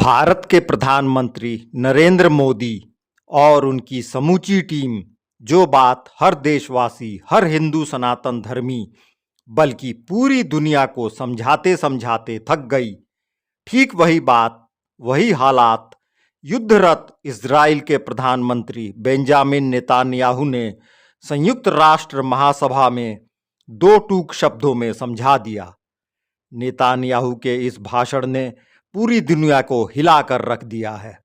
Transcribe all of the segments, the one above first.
भारत के प्रधानमंत्री नरेंद्र मोदी और उनकी समूची टीम जो बात हर देशवासी, हर हिंदू सनातन धर्मी, बल्कि पूरी दुनिया को समझाते समझाते थक गई, ठीक वही बात, वही हालात युद्धरत इजराइल के प्रधानमंत्री बेंजामिन नेतान्याहू ने संयुक्त राष्ट्र महासभा में दो टूक शब्दों में समझा दिया। नेतान्याहू के इस भाषण ने पूरी दुनिया को हिलाकर रख दिया है।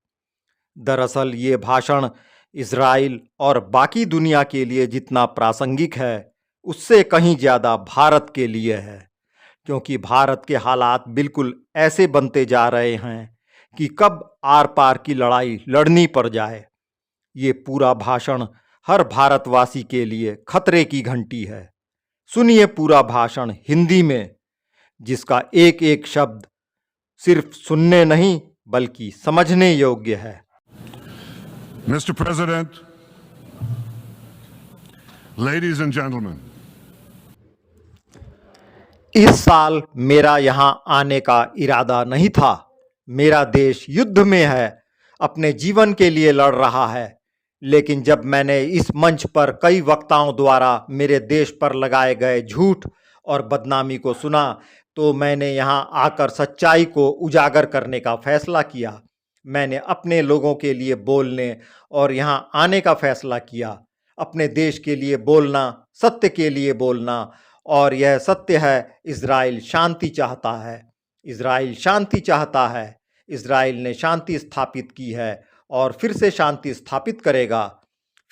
दरअसल ये भाषण इजराइल और बाकी दुनिया के लिए जितना प्रासंगिक है, उससे कहीं ज़्यादा भारत के लिए है, क्योंकि भारत के हालात बिल्कुल ऐसे बनते जा रहे हैं कि कब आर पार की लड़ाई लड़नी पड़ जाए। ये पूरा भाषण हर भारतवासी के लिए खतरे की घंटी है। सुनिए पूरा भाषण हिंदी में, जिसका एक एक शब्द सिर्फ सुनने नहीं बल्कि समझने योग्य है। Mr. President, ladies and gentlemen, इस साल मेरा यहाँ आने का इरादा नहीं था। मेरा देश युद्ध में है, अपने जीवन के लिए लड़ रहा है। लेकिन जब मैंने इस मंच पर कई वक्ताओं द्वारा मेरे देश पर लगाए गए झूठ और बदनामी को सुना, तो मैंने यहाँ आकर सच्चाई को उजागर करने का फैसला किया। मैंने अपने लोगों के लिए बोलने और यहाँ आने का फैसला किया। अपने देश के लिए बोलना, सत्य के लिए बोलना, और यह सत्य है, इजराइल शांति चाहता है। इजराइल शांति चाहता है। इजराइल ने शांति स्थापित की है और फिर से शांति स्थापित करेगा।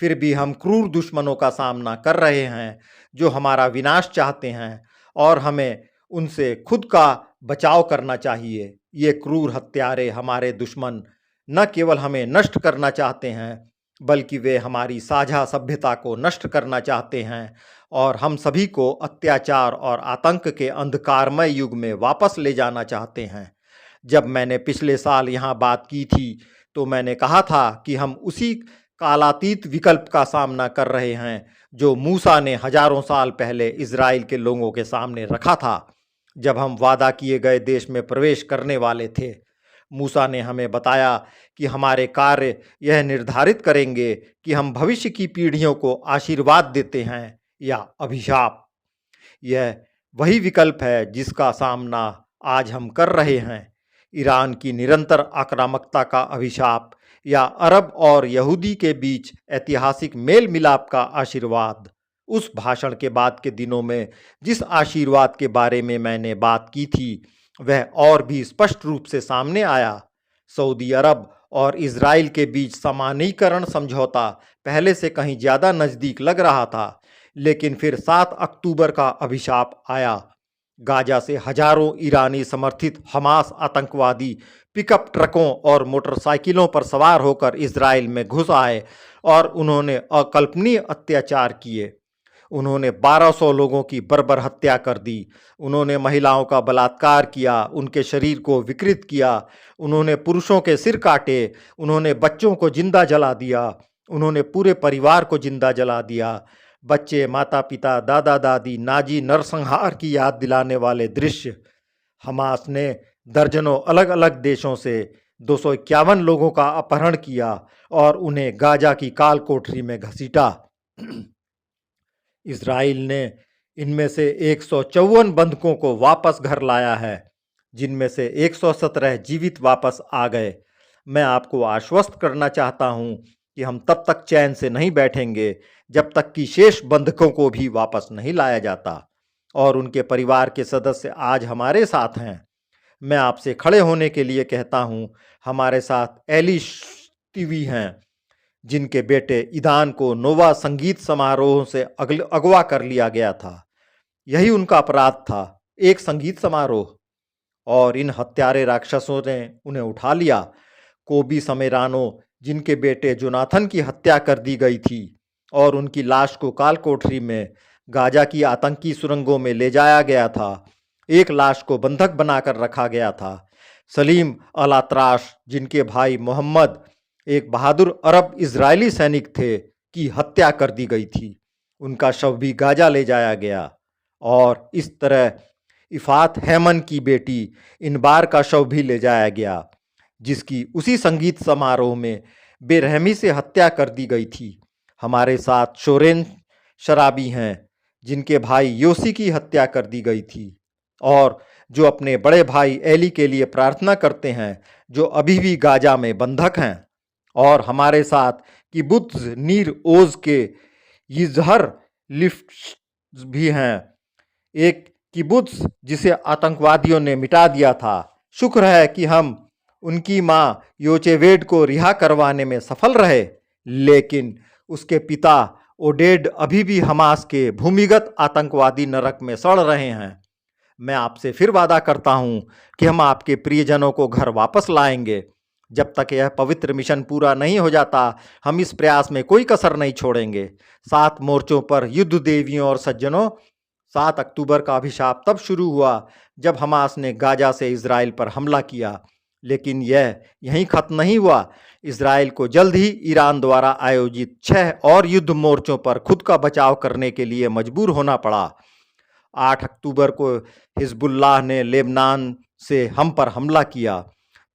फिर भी हम क्रूर दुश्मनों का सामना कर रहे हैं जो हमारा विनाश चाहते हैं, और हमें उनसे खुद का बचाव करना चाहिए। ये क्रूर हत्यारे, हमारे दुश्मन, न केवल हमें नष्ट करना चाहते हैं, बल्कि वे हमारी साझा सभ्यता को नष्ट करना चाहते हैं और हम सभी को अत्याचार और आतंक के अंधकारमय युग में वापस ले जाना चाहते हैं। जब मैंने पिछले साल यहाँ बात की थी, तो मैंने कहा था कि हम उसी कालातीत विकल्प का सामना कर रहे हैं जो मूसा ने हजारों साल पहले इजराइल के लोगों के सामने रखा था, जब हम वादा किए गए देश में प्रवेश करने वाले थे। मूसा ने हमें बताया कि हमारे कार्य यह निर्धारित करेंगे कि हम भविष्य की पीढ़ियों को आशीर्वाद देते हैं या अभिशाप। यह वही विकल्प है जिसका सामना आज हम कर रहे हैं। ईरान की निरंतर आक्रामकता का अभिशाप या अरब और यहूदी के बीच ऐतिहासिक मेल मिलाप का आशीर्वाद। उस भाषण के बाद के दिनों में जिस आशीर्वाद के बारे में मैंने बात की थी, वह और भी स्पष्ट रूप से सामने आया। सऊदी अरब और इजराइल के बीच समानीकरण समझौता पहले से कहीं ज़्यादा नज़दीक लग रहा था, लेकिन फिर 7 अक्टूबर का अभिशाप आया। गाजा से हजारों ईरानी समर्थित हमास आतंकवादी पिकअप ट्रकों और मोटरसाइकिलों पर सवार होकर इजराइल में घुस आए और उन्होंने अकल्पनीय अत्याचार किए। उन्होंने 1200 लोगों की बर्बर हत्या कर दी। उन्होंने महिलाओं का बलात्कार किया, उनके शरीर को विकृत किया, उन्होंने पुरुषों के सिर काटे, उन्होंने बच्चों को जिंदा जला दिया, उन्होंने पूरे परिवार को जिंदा जला दिया। बच्चे, माता पिता, दादा दादी, नाजी नरसंहार की याद दिलाने वाले दृश्य। हमास ने दर्जनों अलग अलग देशों से 251 लोगों का अपहरण किया और उन्हें गाजा की काल कोठरी में घसीटा। इजराइल ने इनमें से 154 बंधकों को वापस घर लाया है, जिनमें से 117 जीवित वापस आ गए। मैं आपको आश्वस्त करना चाहता हूं कि हम तब तक चैन से नहीं बैठेंगे जब तक कि शेष बंधकों को भी वापस नहीं लाया जाता, और उनके परिवार के सदस्य आज हमारे साथ हैं। मैं आपसे खड़े होने के लिए कहता हूं। हमारे साथ एली टीवी हैं, जिनके बेटे ईदान को नोवा संगीत समारोह से अगवा कर लिया गया था। यही उनका अपराध था, एक संगीत समारोह, और इन हत्यारे राक्षसों ने उन्हें उठा लिया। कोबी समेरानो, जिनके बेटे जोनाथन की हत्या कर दी गई थी और उनकी लाश को काल कोठरी में गाजा की आतंकी सुरंगों में ले जाया गया था। एक लाश को बंधक बनाकर रखा गया था। सलीम अल अतराश, जिनके भाई मोहम्मद, एक बहादुर अरब इजरायली सैनिक थे, की हत्या कर दी गई थी। उनका शव भी गाजा ले जाया गया। और इस तरह इफ़ात हैमन की बेटी इनबार का शव भी ले जाया गया। जिसकी उसी संगीत समारोह में बेरहमी से हत्या कर दी गई थी। हमारे साथ शोरेन शराबी हैं, जिनके भाई योसी की हत्या कर दी गई थी और जो अपने बड़े भाई एली के लिए प्रार्थना करते हैं, जो अभी भी गाजा में बंधक हैं। और हमारे साथ किबुत्ज नीर ओज के यिजहर लिफ्ट भी हैं, एक किबुत्ज जिसे आतंकवादियों ने मिटा दिया था। शुक्र है कि हम उनकी मां योचेवेड को रिहा करवाने में सफल रहे, लेकिन उसके पिता ओडेड अभी भी हमास के भूमिगत आतंकवादी नरक में सड़ रहे हैं। मैं आपसे फिर वादा करता हूं कि हम आपके प्रियजनों को घर वापस लाएंगे। जब तक यह पवित्र मिशन पूरा नहीं हो जाता, हम इस प्रयास में कोई कसर नहीं छोड़ेंगे। 7 मोर्चों पर युद्ध देवियों और सज्जनों, 7 अक्टूबर का अभिशाप तब शुरू हुआ जब हमास ने गाजा से इजराइल पर हमला किया। लेकिन यह यहीं खत्म नहीं हुआ। इजराइल को जल्द ही ईरान द्वारा आयोजित 6 और युद्ध मोर्चों पर खुद का बचाव करने के लिए मजबूर होना पड़ा। 8 अक्टूबर को हिजबुल्लाह ने लेबनान से हम पर हमला किया।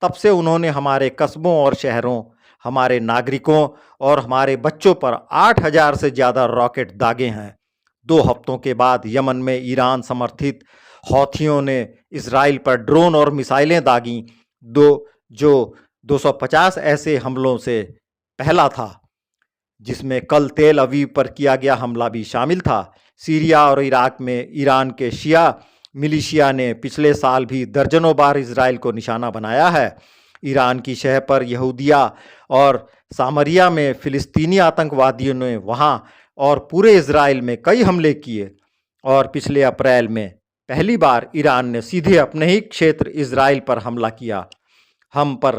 तब से उन्होंने हमारे कस्बों और शहरों, हमारे नागरिकों और हमारे बच्चों पर 8000 से ज़्यादा रॉकेट दागे हैं। 2 हफ्तों के बाद यमन में ईरान समर्थित हौथियों ने इजराइल पर ड्रोन और मिसाइलें दागीं, जो 250 ऐसे हमलों से पहला था, जिसमें कल तेल अवीव पर किया गया हमला भी शामिल था। सीरिया और इराक में ईरान के शिया मिलिशिया ने पिछले साल भी दर्जनों बार इजराइल को निशाना बनाया है। ईरान की शहर पर यहूदिया और सामरिया में फिलिस्तीनी आतंकवादियों ने वहां और पूरे इजराइल में कई हमले किए और पिछले अप्रैल में पहली बार ईरान ने सीधे अपने ही क्षेत्र इजराइल पर हमला किया। हम पर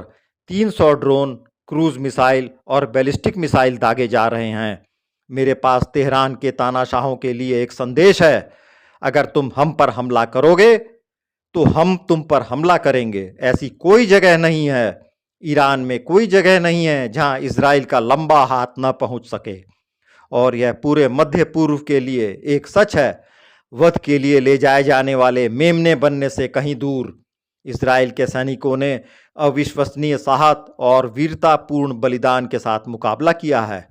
300 ड्रोन, क्रूज मिसाइल और बैलिस्टिक मिसाइल दागे जा रहे हैं। मेरे पास तेहरान के तानाशाहों के लिए एक संदेश है। अगर तुम हम पर हमला करोगे तो हम तुम पर हमला करेंगे। ऐसी कोई जगह नहीं है, ईरान में कोई जगह नहीं है जहां इजराइल का लंबा हाथ न पहुंच सके। और यह पूरे मध्य पूर्व के लिए एक सच है, वध के लिए ले जाए जाने वाले मेमने बनने से कहीं दूर। इजराइल के सैनिकों ने अविश्वसनीय साहस और वीरतापूर्ण बलिदान के साथ मुकाबला किया है।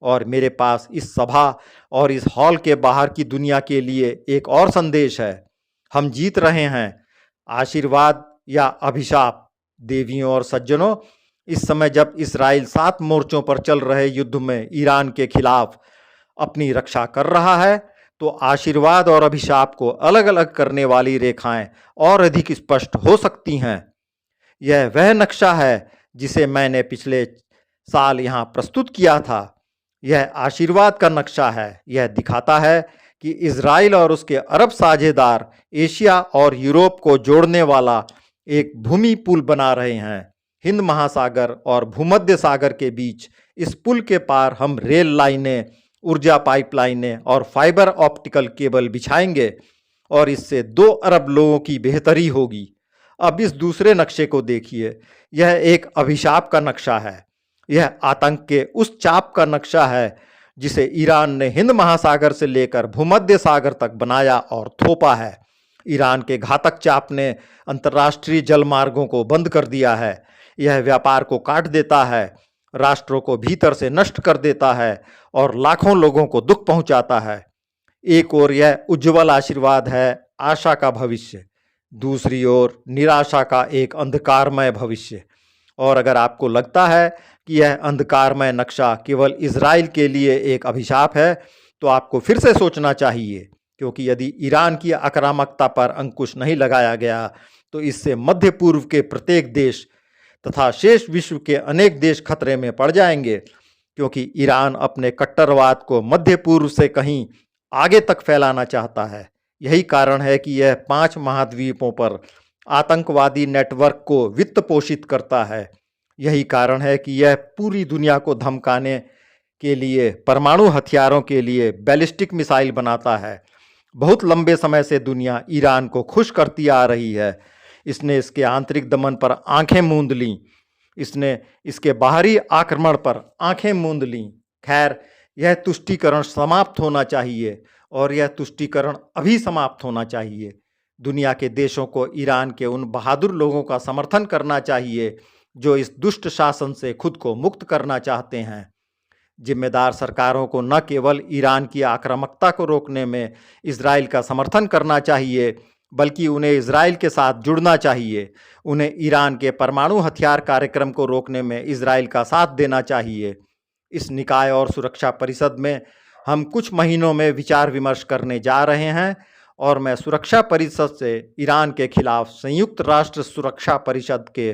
और मेरे पास इस सभा और इस हॉल के बाहर की दुनिया के लिए एक और संदेश है। हम जीत रहे हैं। आशीर्वाद या अभिशाप, देवियों और सज्जनों, इस समय जब इजराइल 7 मोर्चों पर चल रहे युद्ध में ईरान के खिलाफ अपनी रक्षा कर रहा है, तो आशीर्वाद और अभिशाप को अलग अलग करने वाली रेखाएं और अधिक स्पष्ट हो सकती हैं। यह वह नक्शा है जिसे मैंने पिछले साल यहाँ प्रस्तुत किया था। यह आशीर्वाद का नक्शा है। यह दिखाता है कि इजराइल और उसके अरब साझेदार एशिया और यूरोप को जोड़ने वाला एक भूमि पुल बना रहे हैं। हिंद महासागर और भूमध्य सागर के बीच इस पुल के पार हम रेल लाइनें, ऊर्जा पाइपलाइनें और फाइबर ऑप्टिकल केबल बिछाएंगे और इससे 2 अरब लोगों की बेहतरी होगी। अब इस दूसरे नक्शे को देखिए। यह एक अभिशाप का नक्शा है। यह आतंक के उस चाप का नक्शा है जिसे ईरान ने हिंद महासागर से लेकर भूमध्य सागर तक बनाया और थोपा है। ईरान के घातक चाप ने अंतर्राष्ट्रीय जलमार्गों को बंद कर दिया है। यह व्यापार को काट देता है, राष्ट्रों को भीतर से नष्ट कर देता है और लाखों लोगों को दुख पहुंचाता है। एक ओर यह उज्जवल आशीर्वाद है, आशा का भविष्य, दूसरी ओर निराशा का एक अंधकारमय भविष्य। और अगर आपको लगता है कि यह अंधकारमय नक्शा केवल इजराइल के लिए एक अभिशाप है, तो आपको फिर से सोचना चाहिए, क्योंकि यदि ईरान की आक्रामकता पर अंकुश नहीं लगाया गया तो इससे मध्य पूर्व के प्रत्येक देश तथा शेष विश्व के अनेक देश खतरे में पड़ जाएंगे, क्योंकि ईरान अपने कट्टरवाद को मध्य पूर्व से कहीं आगे तक फैलाना चाहता है। यही कारण है कि यह 5 महाद्वीपों पर आतंकवादी नेटवर्क को वित्त पोषित करता है। यही कारण है कि यह पूरी दुनिया को धमकाने के लिए परमाणु हथियारों के लिए बैलिस्टिक मिसाइल बनाता है। बहुत लंबे समय से दुनिया ईरान को खुश करती आ रही है। इसने इसके आंतरिक दमन पर आंखें मूंद लीं, इसने इसके बाहरी आक्रमण पर आंखें मूंद लीं। खैर, यह तुष्टीकरण समाप्त होना चाहिए और यह तुष्टीकरण अभी समाप्त होना चाहिए। दुनिया के देशों को ईरान के उन बहादुर लोगों का समर्थन करना चाहिए जो इस दुष्ट शासन से खुद को मुक्त करना चाहते हैं। जिम्मेदार सरकारों को न केवल ईरान की आक्रामकता को रोकने में इजराइल का समर्थन करना चाहिए, बल्कि उन्हें इजराइल के साथ जुड़ना चाहिए। उन्हें ईरान के परमाणु हथियार कार्यक्रम को रोकने में इजराइल का साथ देना चाहिए। इस निकाय और सुरक्षा परिषद में हम कुछ महीनों में विचार विमर्श करने जा रहे हैं और मैं सुरक्षा परिषद से ईरान के खिलाफ संयुक्त राष्ट्र सुरक्षा परिषद के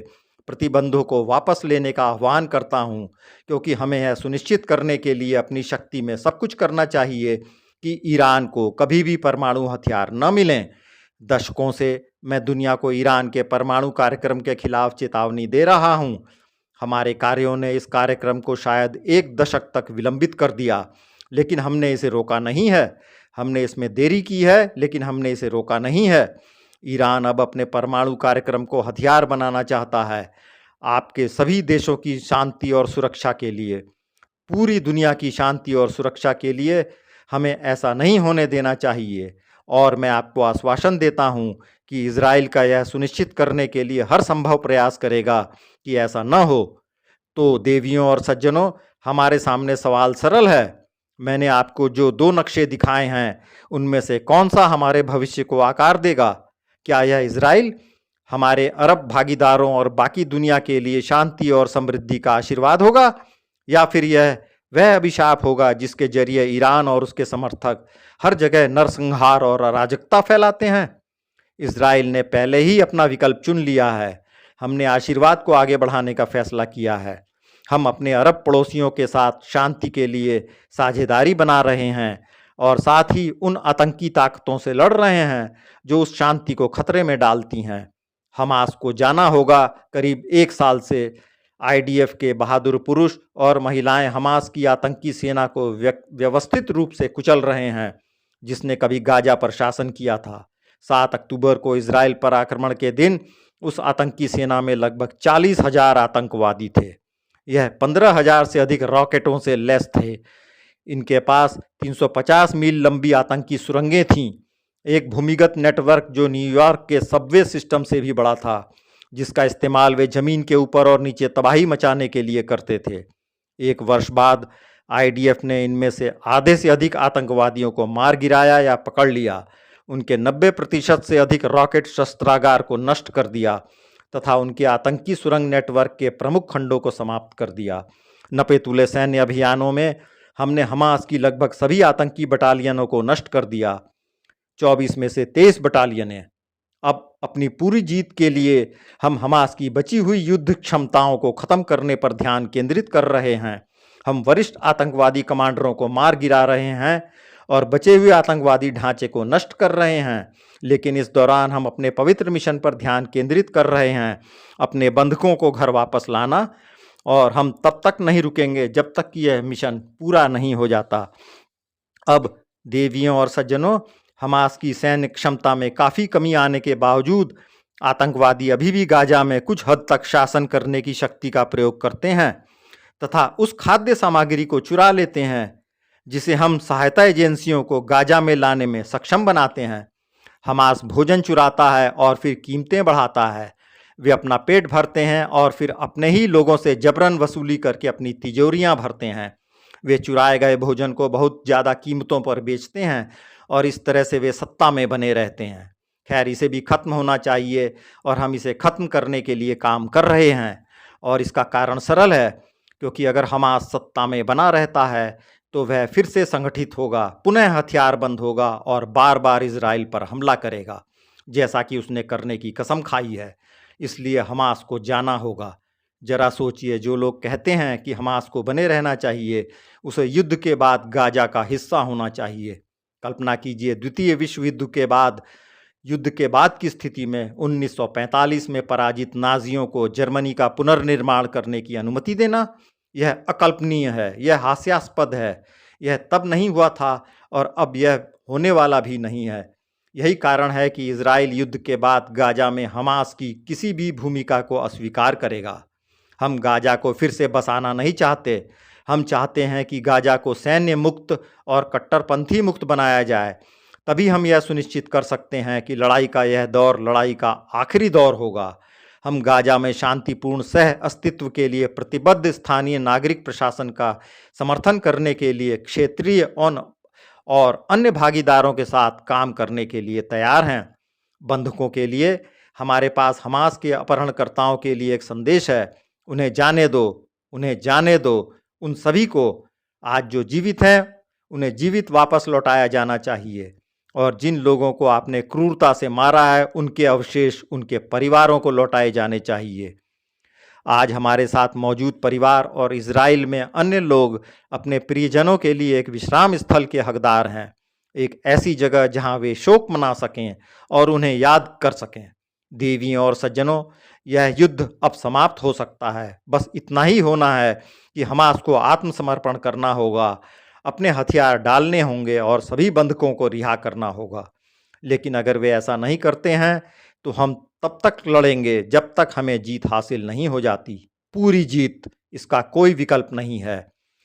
प्रतिबंधों को वापस लेने का आह्वान करता हूं, क्योंकि हमें यह सुनिश्चित करने के लिए अपनी शक्ति में सब कुछ करना चाहिए कि ईरान को कभी भी परमाणु हथियार न मिलें। दशकों से मैं दुनिया को ईरान के परमाणु कार्यक्रम के खिलाफ चेतावनी दे रहा हूं। हमारे कार्यों ने इस कार्यक्रम को शायद 1 दशक तक विलंबित कर दिया, लेकिन हमने इसे रोका नहीं है। हमने इसमें देरी की है, लेकिन हमने इसे रोका नहीं है। ईरान अब अपने परमाणु कार्यक्रम को हथियार बनाना चाहता है। आपके सभी देशों की शांति और सुरक्षा के लिए, पूरी दुनिया की शांति और सुरक्षा के लिए हमें ऐसा नहीं होने देना चाहिए। और मैं आपको आश्वासन देता हूं कि इजराइल का यह सुनिश्चित करने के लिए हर संभव प्रयास करेगा कि ऐसा न हो। तो देवियों और सज्जनों, हमारे सामने सवाल सरल है। मैंने आपको जो 2 नक्शे दिखाए हैं, उनमें से कौन सा हमारे भविष्य को आकार देगा? क्या यह इजराइल हमारे अरब भागीदारों और बाकी दुनिया के लिए शांति और समृद्धि का आशीर्वाद होगा, या फिर यह वह अभिशाप होगा जिसके जरिए ईरान और उसके समर्थक हर जगह नरसंहार और अराजकता फैलाते हैं? इजराइल ने पहले ही अपना विकल्प चुन लिया है। हमने आशीर्वाद को आगे बढ़ाने का फैसला किया है। हम अपने अरब पड़ोसियों के साथ शांति के लिए साझेदारी बना रहे हैं और साथ ही उन आतंकी ताकतों से लड़ रहे हैं जो उस शांति को खतरे में डालती हैं। हमास को जाना होगा, करीब 1 साल से आईडीएफ के बहादुर पुरुष और महिलाएं हमास की आतंकी सेना को व्यवस्थित रूप से कुचल रहे हैं, जिसने कभी गाजा पर शासन किया था। 7 अक्टूबर को इजराइल पर आक्रमण के दिन उस आतंकी सेना में लगभग 40,000 आतंकवादी थे। यह 15,000 से अधिक रॉकेटों से लैस थे। इनके पास 350 मील लंबी आतंकी सुरंगें थीं, एक भूमिगत नेटवर्क जो न्यूयॉर्क के सबवे सिस्टम से भी बड़ा था, जिसका इस्तेमाल वे जमीन के ऊपर और नीचे तबाही मचाने के लिए करते थे। 1 वर्ष बाद आईडीएफ ने इनमें से आधे से अधिक आतंकवादियों को मार गिराया या पकड़ लिया, उनके 90% से अधिक रॉकेट शस्त्रागार को नष्ट कर दिया तथा उनके आतंकी सुरंग नेटवर्क के प्रमुख खंडों को समाप्त कर दिया। नपेतुले सैन्य अभियानों में हमने हमास की लगभग सभी आतंकी बटालियनों को नष्ट कर दिया। 24 में से 23 बटालियनें। अब अपनी पूरी जीत के लिए हम हमास की बची हुई युद्ध क्षमताओं को खत्म करने पर ध्यान केंद्रित कर रहे हैं। हम वरिष्ठ आतंकवादी कमांडरों को मार गिरा रहे हैं और बचे हुए आतंकवादी ढांचे को नष्ट कर रहे हैं, लेकिन इस दौरान हम अपने पवित्र मिशन पर ध्यान केंद्रित कर रहे हैं, अपने बंधकों को घर वापस लाना। और हम तब तक नहीं रुकेंगे जब तक कि यह मिशन पूरा नहीं हो जाता। अब देवियों और सज्जनों, हमास की सैन्य क्षमता में काफ़ी कमी आने के बावजूद आतंकवादी अभी भी गाजा में कुछ हद तक शासन करने की शक्ति का प्रयोग करते हैं तथा उस खाद्य सामग्री को चुरा लेते हैं जिसे हम सहायता एजेंसियों को गाजा में लाने में सक्षम बनाते हैं। हमास भोजन चुराता है और फिर कीमतें बढ़ाता है। वे अपना पेट भरते हैं और फिर अपने ही लोगों से जबरन वसूली करके अपनी तिजोरियां भरते हैं। वे चुराए गए भोजन को बहुत ज़्यादा कीमतों पर बेचते हैं और इस तरह से वे सत्ता में बने रहते हैं। खैर, इसे भी खत्म होना चाहिए और हम इसे खत्म करने के लिए काम कर रहे हैं। और इसका कारण सरल है, क्योंकि अगर हमास सत्ता में बना रहता है तो वह फिर से संगठित होगा, पुनः हथियारबंद होगा और बार बार इजराइल पर हमला करेगा, जैसा कि उसने करने की कसम खाई है। इसलिए हमास को जाना होगा। जरा सोचिए, जो लोग कहते हैं कि हमास को बने रहना चाहिए, उसे युद्ध के बाद गाजा का हिस्सा होना चाहिए। कल्पना कीजिए, द्वितीय विश्व युद्ध के बाद की स्थिति में 1945 में पराजित नाजियों को जर्मनी का पुनर्निर्माण करने की अनुमति देना। यह अकल्पनीय है, यह हास्यास्पद है। यह तब नहीं हुआ था और अब यह होने वाला भी नहीं है। यही कारण है कि इजराइल युद्ध के बाद गाजा में हमास की किसी भी भूमिका को अस्वीकार करेगा। हम गाजा को फिर से बसाना नहीं चाहते। हम चाहते हैं कि गाजा को सैन्य मुक्त और कट्टरपंथी मुक्त बनाया जाए। तभी हम यह सुनिश्चित कर सकते हैं कि लड़ाई का यह दौर लड़ाई का आखिरी दौर होगा। हम गाजा में शांतिपूर्ण सह अस्तित्व के लिए प्रतिबद्ध स्थानीय नागरिक प्रशासन का समर्थन करने के लिए क्षेत्रीय और अन्य भागीदारों के साथ काम करने के लिए तैयार हैं। बंधकों के लिए हमारे पास हमास के अपहरणकर्ताओं के लिए एक संदेश है, उन्हें जाने दो, उन्हें जाने दो। उन सभी को आज जो जीवित हैं उन्हें जीवित वापस लौटाया जाना चाहिए और जिन लोगों को आपने क्रूरता से मारा है उनके अवशेष उनके परिवारों को लौटाए जाने चाहिए। आज हमारे साथ मौजूद परिवार और इजराइल में अन्य लोग अपने प्रियजनों के लिए एक विश्राम स्थल के हकदार हैं, एक ऐसी जगह जहां वे शोक मना सकें और उन्हें याद कर सकें। देवियों और सज्जनों, यह युद्ध अब समाप्त हो सकता है। बस इतना ही होना है कि हमास को आत्मसमर्पण करना होगा, अपने हथियार डालने होंगे और सभी बंधकों को रिहा करना होगा। लेकिन अगर वे ऐसा नहीं करते हैं तो हम तब तक लड़ेंगे जब तक हमें जीत हासिल नहीं हो जाती। पूरी जीत, इसका कोई विकल्प नहीं है।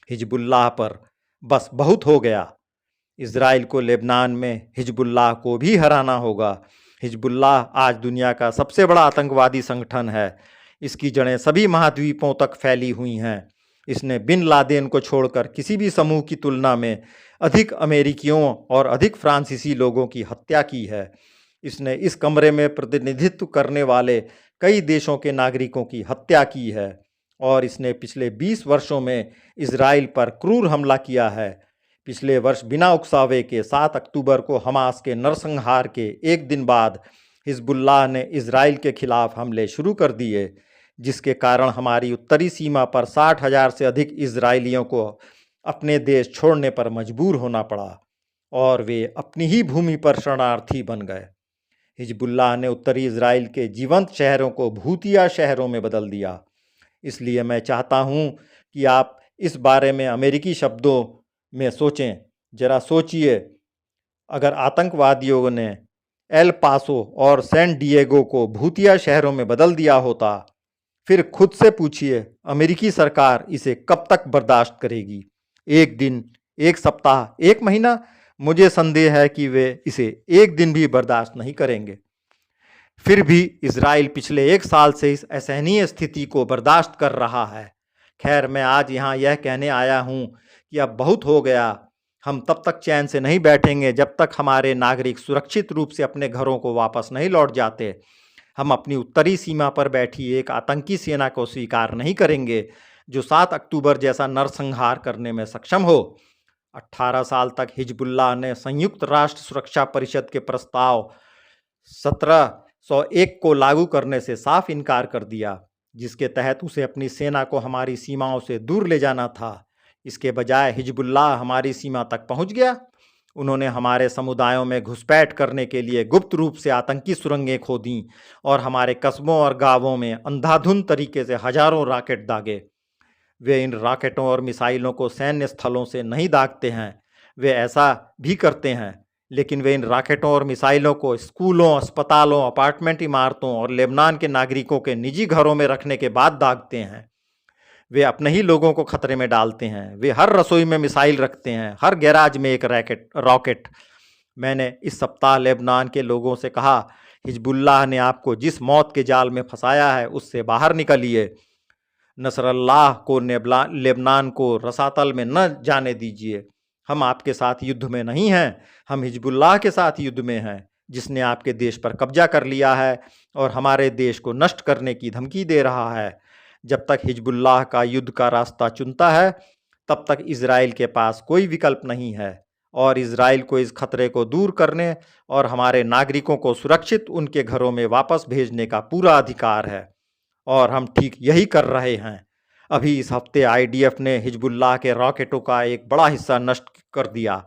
हिजबुल्लाह पर बस बहुत हो गया। इजराइल को लेबनान में हिजबुल्लाह को भी हराना होगा। हिजबुल्लाह आज दुनिया का सबसे बड़ा आतंकवादी संगठन है। इसकी जड़ें सभी महाद्वीपों तक फैली हुई हैं। इसने बिन लादेन को छोड़कर किसी भी समूह की तुलना में अधिक अमेरिकियों और अधिक फ्रांसीसी लोगों की हत्या की है। इसने इस कमरे में प्रतिनिधित्व करने वाले कई देशों के नागरिकों की हत्या की है और इसने पिछले 20 वर्षों में इजराइल पर क्रूर हमला किया है। पिछले वर्ष बिना उकसावे के 7 अक्टूबर को हमास के नरसंहार के एक दिन बाद हिजबुल्लाह ने इजराइल के खिलाफ हमले शुरू कर दिए, जिसके कारण हमारी उत्तरी सीमा पर 60,000 से अधिक इजरायलियों को अपने देश छोड़ने पर मजबूर होना पड़ा और वे अपनी ही भूमि पर शरणार्थी बन गए। हिजबुल्लाह ने उत्तरी इजराइल के जीवंत शहरों को भूतिया शहरों में बदल दिया। इसलिए मैं चाहता हूं कि आप इस बारे में अमेरिकी शब्दों में सोचें। जरा सोचिए, अगर आतंकवादियों ने एल पासो और सैन डिएगो को भूतिया शहरों में बदल दिया होता, फिर खुद से पूछिए अमेरिकी सरकार इसे कब तक बर्दाश्त करेगी? एक दिन, एक सप्ताह, एक महीना? मुझे संदेह है कि वे इसे एक दिन भी बर्दाश्त नहीं करेंगे। फिर भी इजराइल पिछले 1 साल से इस असहनीय स्थिति को बर्दाश्त कर रहा है। खैर, मैं आज यहाँ यह कहने आया हूँ कि अब बहुत हो गया। हम तब तक चैन से नहीं बैठेंगे जब तक हमारे नागरिक सुरक्षित रूप से अपने घरों को वापस नहीं लौट जाते। हम अपनी उत्तरी सीमा पर बैठी एक आतंकी सेना को स्वीकार नहीं करेंगे जो 7 अक्टूबर जैसा नरसंहार करने में सक्षम हो। 18 साल तक हिजबुल्लाह ने संयुक्त राष्ट्र सुरक्षा परिषद के प्रस्ताव 1701 को लागू करने से साफ इनकार कर दिया, जिसके तहत उसे अपनी सेना को हमारी सीमाओं से दूर ले जाना था। इसके बजाय हिजबुल्लाह हमारी सीमा तक पहुंच गया। उन्होंने हमारे समुदायों में घुसपैठ करने के लिए गुप्त रूप से आतंकी सुरंगें खोदीं और हमारे कस्बों और गांवों में अंधाधुंध तरीके से हजारों रॉकेट दागे। वे इन रॉकेटों और मिसाइलों को सैन्य स्थलों से नहीं दागते हैं, वे ऐसा भी करते हैं, लेकिन वे इन रॉकेटों और मिसाइलों को स्कूलों, अस्पतालों, अपार्टमेंट इमारतों और लेबनान के नागरिकों के निजी घरों में रखने के बाद दागते हैं। वे अपने ही लोगों को खतरे में डालते हैं। वे हर रसोई में मिसाइल रखते हैं, हर गैराज में एक रॉकेट। मैंने इस सप्ताह लेबनान के लोगों से कहा, हिजबुल्लाह ने आपको जिस मौत के जाल में फंसाया है उससे बाहर निकलिए। नसरल्लाह को लेबनान को रसातल में न जाने दीजिए। हम आपके साथ युद्ध में नहीं हैं, हम हिजबुल्लाह के साथ युद्ध में हैं, जिसने आपके देश पर कब्जा कर लिया है और हमारे देश को नष्ट करने की धमकी दे रहा है। जब तक हिजबुल्लाह का युद्ध का रास्ता चुनता है, तब तक इजराइल के पास कोई विकल्प नहीं है और इजराइल को इस खतरे को दूर करने और हमारे नागरिकों को सुरक्षित उनके घरों में वापस भेजने का पूरा अधिकार है और हम ठीक यही कर रहे हैं। अभी इस हफ्ते आईडीएफ ने हिजबुल्लाह के रॉकेटों का एक बड़ा हिस्सा नष्ट कर दिया,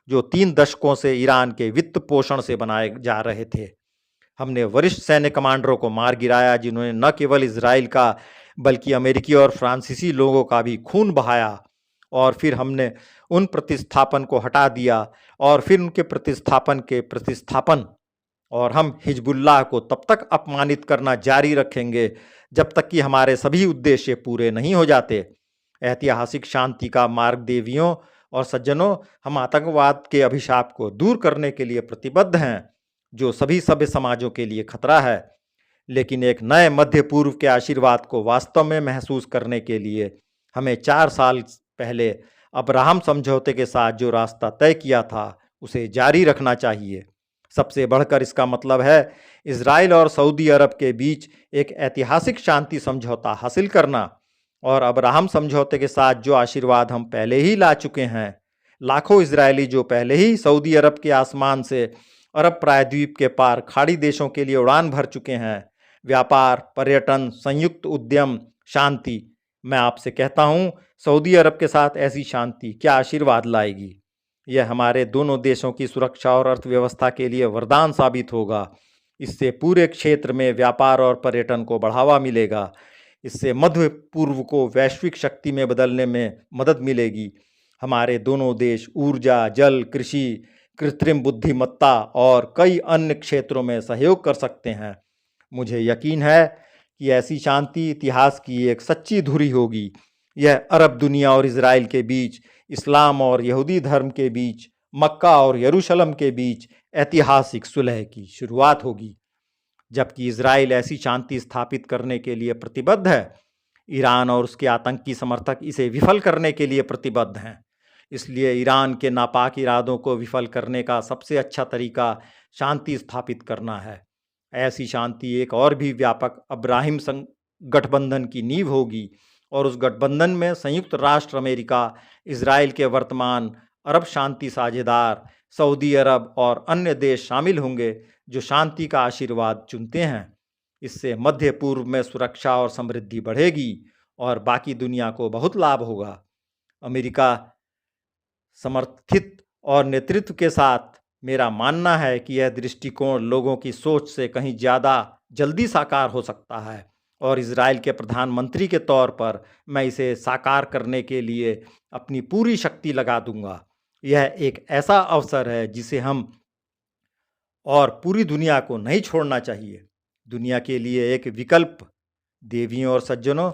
जो 3 दशकों से ईरान के वित्त पोषण से बनाए जा रहे थे। हमने वरिष्ठ सैन्य कमांडरों को मार गिराया, जिन्होंने न केवल इजराइल का बल्कि अमेरिकी और फ्रांसीसी लोगों का भी खून बहाया। और फिर हमने उन प्रतिस्थापन को हटा दिया और फिर उनके प्रतिस्थापन और हम हिजबुल्लाह को तब तक अपमानित करना जारी रखेंगे जब तक कि हमारे सभी उद्देश्य पूरे नहीं हो जाते। ऐतिहासिक शांति का मार्ग देवियों और सज्जनों, हम आतंकवाद के अभिशाप को दूर करने के लिए प्रतिबद्ध हैं, जो सभी सभ्य समाजों के लिए खतरा है। लेकिन एक नए मध्य पूर्व के आशीर्वाद को वास्तव में महसूस करने के लिए हमें 4 साल पहले अब्राहम समझौते के साथ जो रास्ता तय किया था उसे जारी रखना चाहिए। सबसे बढ़कर इसका मतलब है इजराइल और सऊदी अरब के बीच एक ऐतिहासिक शांति समझौता हासिल करना। और अब्राहम समझौते के साथ जो आशीर्वाद हम पहले ही ला चुके हैं, लाखों इजरायली जो पहले ही सऊदी अरब के आसमान से अरब प्रायद्वीप के पार खाड़ी देशों के लिए उड़ान भर चुके हैं, व्यापार, पर्यटन, संयुक्त उद्यम, शांति। मैं आपसे कहता हूं, सऊदी अरब के साथ ऐसी शांति क्या आशीर्वाद लाएगी। यह हमारे दोनों देशों की सुरक्षा और अर्थव्यवस्था के लिए वरदान साबित होगा। इससे पूरे क्षेत्र में व्यापार और पर्यटन को बढ़ावा मिलेगा। इससे मध्य पूर्व को वैश्विक शक्ति में बदलने में मदद मिलेगी। हमारे दोनों देश ऊर्जा, जल, कृषि, कृत्रिम बुद्धिमत्ता और कई अन्य क्षेत्रों में सहयोग कर सकते हैं। मुझे यकीन है कि ऐसी शांति इतिहास की एक सच्ची धुरी होगी। यह अरब दुनिया और इजराइल के बीच, इस्लाम और यहूदी धर्म के बीच, मक्का और यरूशलेम के बीच ऐतिहासिक सुलह की शुरुआत होगी। जबकि इजराइल ऐसी शांति स्थापित करने के लिए प्रतिबद्ध है, ईरान और उसके आतंकी समर्थक इसे विफल करने के लिए प्रतिबद्ध हैं। इसलिए ईरान के नापाक इरादों को विफल करने का सबसे अच्छा तरीका शांति स्थापित करना है। ऐसी शांति एक और भी व्यापक अब्राहिम गठबंधन की नींव होगी और उस गठबंधन में संयुक्त राष्ट्र अमेरिका, इजराइल के वर्तमान अरब शांति साझेदार, सऊदी अरब और अन्य देश शामिल होंगे जो शांति का आशीर्वाद चुनते हैं। इससे मध्य पूर्व में सुरक्षा और समृद्धि बढ़ेगी और बाकी दुनिया को बहुत लाभ होगा। अमेरिका समर्थित और नेतृत्व के साथ मेरा मानना है कि यह दृष्टिकोण लोगों की सोच से कहीं ज़्यादा जल्दी साकार हो सकता है और इजराइल के प्रधानमंत्री के तौर पर मैं इसे साकार करने के लिए अपनी पूरी शक्ति लगा दूंगा। यह एक ऐसा अवसर है जिसे हम और पूरी दुनिया को नहीं छोड़ना चाहिए। दुनिया के लिए एक विकल्प। देवियों और सज्जनों,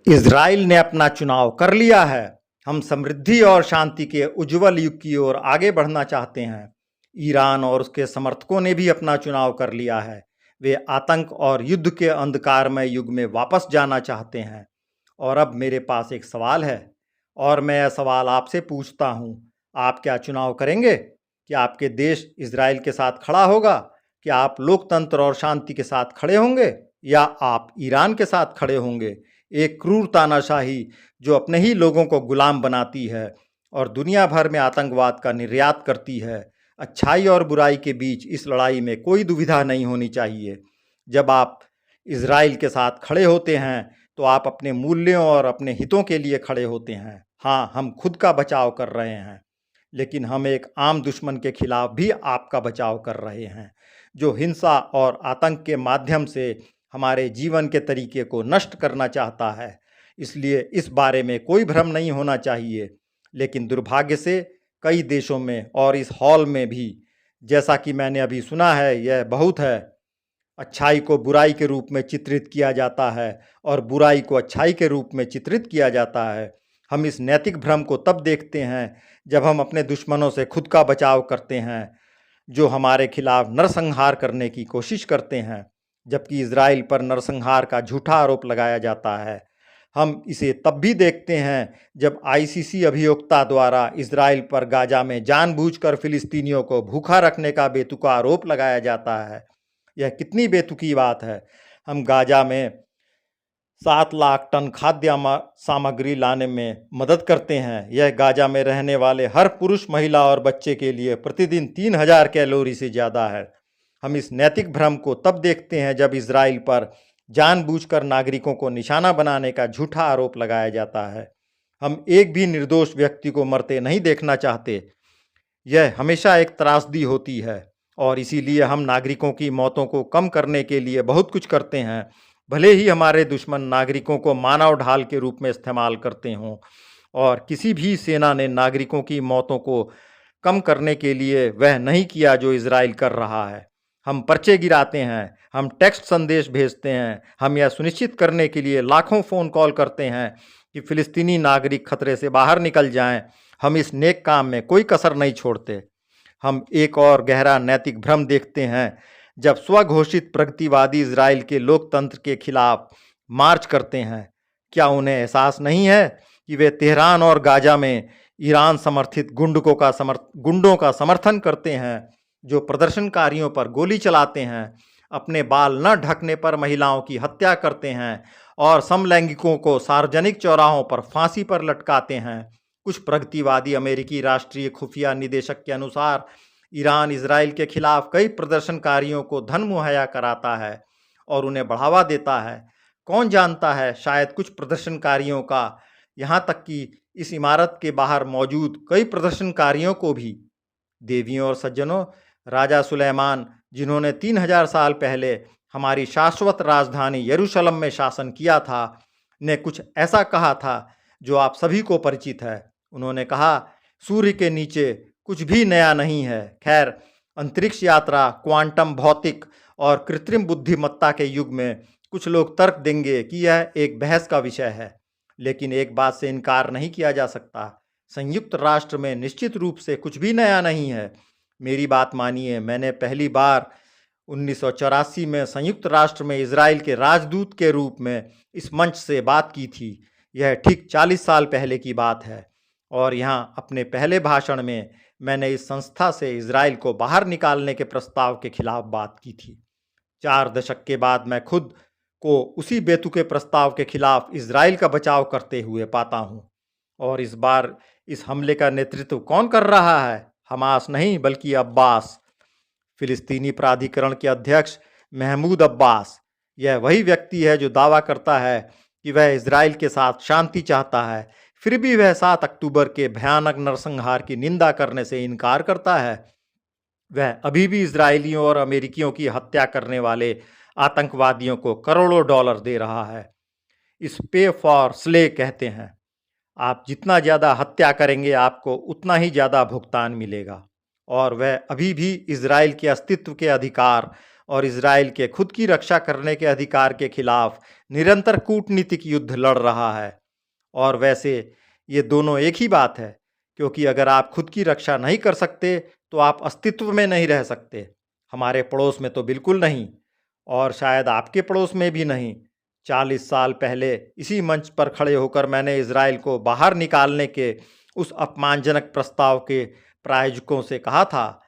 इजराइल ने अपना चुनाव कर लिया है। हम समृद्धि और शांति के उज्जवल युग की ओर आगे बढ़ना चाहते हैं। ईरान और उसके समर्थकों ने भी अपना चुनाव कर लिया है। वे आतंक और युद्ध के अंधकारमय युग में वापस जाना चाहते हैं। और अब मेरे पास एक सवाल है और मैं यह सवाल आपसे पूछता हूँ, आप क्या चुनाव करेंगे? क्या आपके देश इजराइल के साथ खड़ा होगा? क्या आप लोकतंत्र और शांति के साथ खड़े होंगे या आप ईरान के साथ खड़े होंगे, एक क्रूर तानाशाही जो अपने ही लोगों को गुलाम बनाती है और दुनिया भर में आतंकवाद का निर्यात करती है। अच्छाई और बुराई के बीच इस लड़ाई में कोई दुविधा नहीं होनी चाहिए। जब आप इजराइल के साथ खड़े होते हैं तो आप अपने मूल्यों और अपने हितों के लिए खड़े होते हैं। हाँ, हम खुद का बचाव कर रहे हैं, लेकिन हम एक आम दुश्मन के खिलाफ भी आपका बचाव कर रहे हैं जो हिंसा और आतंक के माध्यम से हमारे जीवन के तरीके को नष्ट करना चाहता है। इसलिए इस बारे में कोई भ्रम नहीं होना चाहिए। लेकिन दुर्भाग्य से कई देशों में और इस हॉल में भी, जैसा कि मैंने अभी सुना है, यह बहुत है। अच्छाई को बुराई के रूप में चित्रित किया जाता है और बुराई को अच्छाई के रूप में चित्रित किया जाता है। हम इस नैतिक भ्रम को तब देखते हैं जब हम अपने दुश्मनों से खुद का बचाव करते हैं जो हमारे खिलाफ नरसंहार करने की कोशिश करते हैं। जबकि इजराइल पर नरसंहार का झूठा आरोप लगाया जाता है। हम इसे तब भी देखते हैं जब आईसीसी अभियोक्ता द्वारा इजराइल पर गाजा में जानबूझकर फिलिस्तीनियों को भूखा रखने का बेतुका आरोप लगाया जाता है। यह कितनी बेतुकी बात है। हम गाजा में 7 लाख टन खाद्य सामग्री लाने में मदद करते हैं। यह गाजा में रहने वाले हर पुरुष, महिला और बच्चे के लिए प्रतिदिन 3000 कैलोरी से ज़्यादा है। हम इस नैतिक भ्रम को तब देखते हैं जब इजराइल पर जानबूझकर नागरिकों को निशाना बनाने का झूठा आरोप लगाया जाता है। हम एक भी निर्दोष व्यक्ति को मरते नहीं देखना चाहते। यह हमेशा एक त्रासदी होती है और इसीलिए हम नागरिकों की मौतों को कम करने के लिए बहुत कुछ करते हैं, भले ही हमारे दुश्मन नागरिकों को मानव ढाल के रूप में इस्तेमाल करते हों। और किसी भी सेना ने नागरिकों की मौतों को कम करने के लिए वह नहीं किया जो इजराइल कर रहा है। हम पर्चे गिराते हैं, हम टेक्स्ट संदेश भेजते हैं, हम यह सुनिश्चित करने के लिए लाखों फ़ोन कॉल करते हैं कि फ़िलिस्तीनी नागरिक खतरे से बाहर निकल जाएं। हम इस नेक काम में कोई कसर नहीं छोड़ते। हम एक और गहरा नैतिक भ्रम देखते हैं जब स्वघोषित प्रगतिवादी इजराइल के लोकतंत्र के खिलाफ मार्च करते हैं? क्या उन्हें एहसास नहीं है कि वे तेहरान और गाजा में ईरान समर्थित गुंडों का समर्थन करते हैं, जो प्रदर्शनकारियों पर गोली चलाते हैं, अपने बाल न ढकने पर महिलाओं की हत्या करते हैं और समलैंगिकों को सार्वजनिक चौराहों पर फांसी पर लटकाते हैं? कुछ प्रगतिवादी अमेरिकी राष्ट्रीय खुफिया निदेशक के अनुसार ईरान इजराइल के खिलाफ कई प्रदर्शनकारियों को धन मुहैया कराता है और उन्हें बढ़ावा देता है। कौन जानता है, शायद कुछ प्रदर्शनकारियों का, यहाँ तक कि इस इमारत के बाहर मौजूद कई प्रदर्शनकारियों को भी। देवियों और सज्जनों, राजा सुलेमान, जिन्होंने 3000 साल पहले हमारी शाश्वत राजधानी यरूशलेम में शासन किया था, ने कुछ ऐसा कहा था जो आप सभी को परिचित है। उन्होंने कहा, सूर्य के नीचे कुछ भी नया नहीं है। खैर, अंतरिक्ष यात्रा, क्वांटम भौतिक और कृत्रिम बुद्धिमत्ता के युग में कुछ लोग तर्क देंगे कि यह एक बहस का विषय है, लेकिन एक बात से इनकार नहीं किया जा सकता, संयुक्त राष्ट्र में निश्चित रूप से कुछ भी नया नहीं है। मेरी बात मानिए, मैंने पहली बार 1984 में संयुक्त राष्ट्र में इजराइल के राजदूत के रूप में इस मंच से बात की थी। यह ठीक 40 साल पहले की बात है और यहाँ अपने पहले भाषण में मैंने इस संस्था से इजराइल को बाहर निकालने के प्रस्ताव के खिलाफ बात की थी। 4 दशक के बाद मैं खुद को उसी बेतुके प्रस्ताव के खिलाफ इजराइल का बचाव करते हुए पाता हूँ। और इस बार इस हमले का नेतृत्व कौन कर रहा है? हमास नहीं, बल्कि अब्बास, फिलिस्तीनी प्राधिकरण के अध्यक्ष महमूद अब्बास। यह वही व्यक्ति है जो दावा करता है कि वह इजराइल के साथ शांति चाहता है, फिर भी वह 7 अक्टूबर के भयानक नरसंहार की निंदा करने से इनकार करता है। वह अभी भी इजरायलियों और अमेरिकियों की हत्या करने वाले आतंकवादियों को करोड़ों डॉलर दे रहा है। इस पे फॉर स्ले कहते हैं। आप जितना ज़्यादा हत्या करेंगे, आपको उतना ही ज़्यादा भुगतान मिलेगा। और वह अभी भी इजराइल के अस्तित्व के अधिकार और इजराइल के खुद की रक्षा करने के अधिकार के खिलाफ निरंतर कूटनीतिक युद्ध लड़ रहा है। और वैसे ये दोनों एक ही बात है, क्योंकि अगर आप खुद की रक्षा नहीं कर सकते तो आप अस्तित्व में नहीं रह सकते। हमारे पड़ोस में तो बिल्कुल नहीं, और शायद आपके पड़ोस में भी नहीं। 40 साल पहले इसी मंच पर खड़े होकर मैंने इजराइल को बाहर निकालने के उस अपमानजनक प्रस्ताव के प्रायोजकों से कहा था,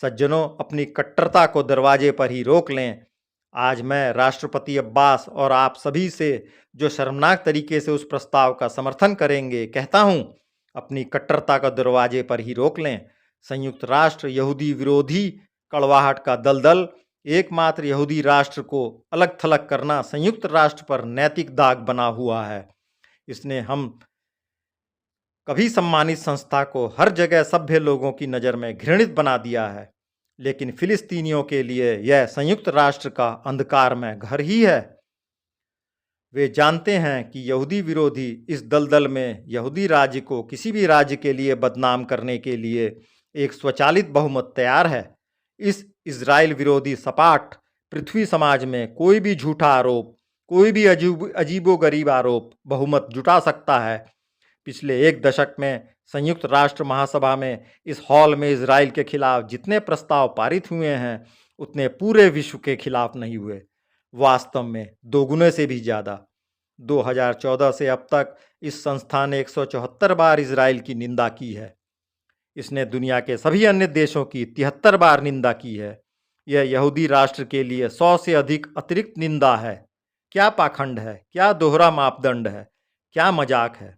सज्जनों, अपनी कट्टरता को दरवाजे पर ही रोक लें। आज मैं राष्ट्रपति अब्बास और आप सभी से, जो शर्मनाक तरीके से उस प्रस्ताव का समर्थन करेंगे, कहता हूं, अपनी कट्टरता का दरवाजे पर ही रोक लें। संयुक्त राष्ट्र यहूदी विरोधी कड़वाहट का दलदल, एकमात्र यहूदी राष्ट्र को अलग थलग करना संयुक्त राष्ट्र पर नैतिक दाग बना हुआ है। इसने हम कभी सम्मानित संस्था को हर जगह सभ्य लोगों की नज़र में घृणित बना दिया है, लेकिन फिलिस्तीनियों के लिए यह संयुक्त राष्ट्र का अंधकारमय घर ही है। वे जानते हैं कि यहूदी विरोधी इस दलदल में यहूदी राज्य को किसी भी राज्य के लिए बदनाम करने के लिए एक स्वचालित बहुमत तैयार है। इस इजराइल विरोधी सपाट पृथ्वी समाज में कोई भी झूठा आरोप, कोई भी अजीबोगरीब आरोप बहुमत जुटा सकता है। पिछले 1 दशक में संयुक्त राष्ट्र महासभा में इस हॉल में इजराइल के खिलाफ जितने प्रस्ताव पारित हुए हैं, उतने पूरे विश्व के खिलाफ नहीं हुए। वास्तव में 2 गुने से भी ज़्यादा। 2014 से अब तक इस संस्था ने 174 बार इजराइल की निंदा की है। इसने दुनिया के सभी अन्य देशों की 73 बार निंदा की है। यह यहूदी राष्ट्र के लिए 100 से अधिक अतिरिक्त निंदा है। क्या पाखंड है, क्या दोहरा मापदंड है, क्या मजाक है।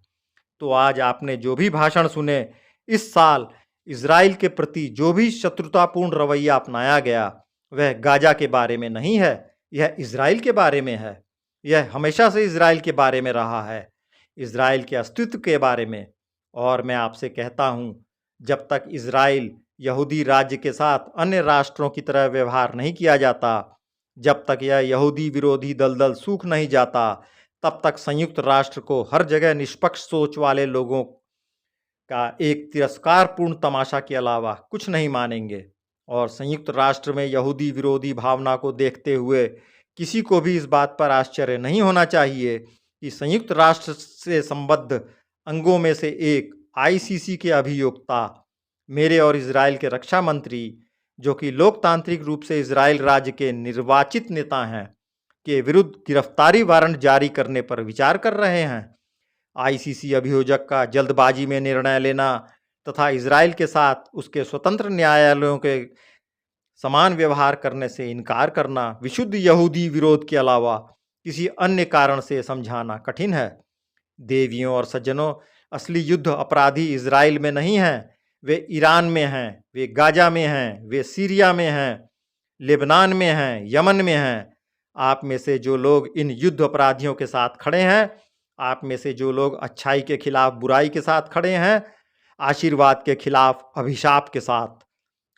तो आज आपने जो भी भाषण सुने, इस साल इजराइल के प्रति जो भी शत्रुतापूर्ण रवैया अपनाया गया, वह गाजा के बारे में नहीं है, यह इजराइल के बारे में है। यह हमेशा से इजराइल के बारे में रहा है, इजराइल के अस्तित्व के बारे में। और मैं आपसे कहता हूँ, जब तक इजराइल यहूदी राज्य के साथ अन्य राष्ट्रों की तरह व्यवहार नहीं किया जाता, जब तक यह यहूदी विरोधी दलदल सूख नहीं जाता, तब तक संयुक्त राष्ट्र को हर जगह निष्पक्ष सोच वाले लोगों का एक तिरस्कारपूर्ण तमाशा के अलावा कुछ नहीं मानेंगे। और संयुक्त राष्ट्र में यहूदी विरोधी भावना को देखते हुए किसी को भी इस बात पर आश्चर्य नहीं होना चाहिए कि संयुक्त राष्ट्र से संबद्ध अंगों में से एक, आईसीसी के अभियोक्ता, मेरे और इजराइल के रक्षा मंत्री जो कि लोकतांत्रिक रूप से इजराइल राज्य के निर्वाचित नेता हैं, के विरुद्ध गिरफ्तारी वारंट जारी करने पर विचार कर रहे हैं। आईसीसी अभियोजक का जल्दबाजी में निर्णय लेना तथा इजराइल के साथ उसके स्वतंत्र न्यायालयों के समान व्यवहार करने से इनकार करना विशुद्ध यहूदी विरोध के अलावा किसी अन्य कारण से समझाना कठिन है। देवियों और सज्जनों, असली युद्ध अपराधी इजराइल में नहीं हैं, वे ईरान में हैं, वे गाजा में हैं, वे सीरिया में हैं, लेबनान में हैं, यमन में हैं। आप में से जो लोग इन युद्ध अपराधियों के साथ खड़े हैं, आप में से जो लोग अच्छाई के खिलाफ बुराई के साथ खड़े हैं, आशीर्वाद के खिलाफ अभिशाप के साथ,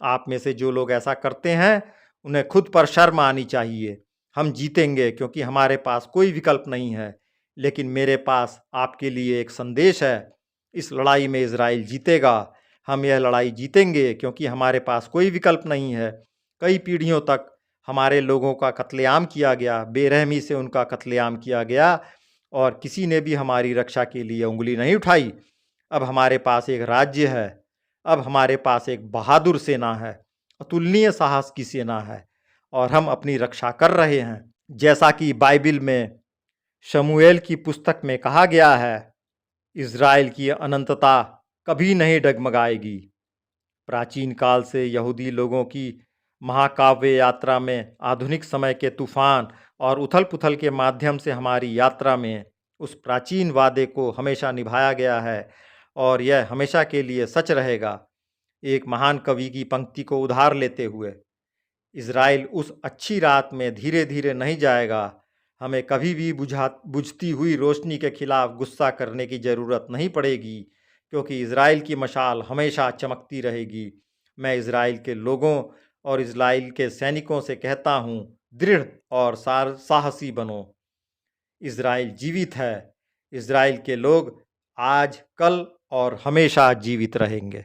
आप में से जो लोग ऐसा करते हैं, उन्हें खुद पर शर्म आनी चाहिए। हम जीतेंगे क्योंकि हमारे पास कोई विकल्प नहीं है, लेकिन मेरे पास आपके लिए एक संदेश है। इस लड़ाई में इजराइल जीतेगा। हम यह लड़ाई जीतेंगे क्योंकि हमारे पास कोई विकल्प नहीं है। कई पीढ़ियों तक हमारे लोगों का कत्लेआम किया गया, बेरहमी से उनका कत्लेआम किया गया और किसी ने भी हमारी रक्षा के लिए उंगली नहीं उठाई। अब हमारे पास एक राज्य है, अब हमारे पास एक बहादुर सेना है, अतुलनीय साहस की सेना है और हम अपनी रक्षा कर रहे हैं। जैसा कि बाइबिल में शमूएल की पुस्तक में कहा गया है, इजराइल की अनंतता कभी नहीं डगमगाएगी। प्राचीन काल से यहूदी लोगों की महाकाव्य यात्रा में आधुनिक समय के तूफान और उथल-पुथल के माध्यम से हमारी यात्रा में उस प्राचीन वादे को हमेशा निभाया गया है और यह हमेशा के लिए सच रहेगा। एक महान कवि की पंक्ति को उधार लेते हुए, इजराइल उस अच्छी रात में धीरे धीरे नहीं जाएगा। हमें कभी भी बुझती हुई रोशनी के खिलाफ गुस्सा करने की ज़रूरत नहीं पड़ेगी, क्योंकि इजराइल की मशाल हमेशा चमकती रहेगी। मैं इजराइल के लोगों और इजराइल के सैनिकों से कहता हूँ, दृढ़ और साहसी बनो। इजराइल जीवित है। इजराइल के लोग आज, कल और हमेशा जीवित रहेंगे।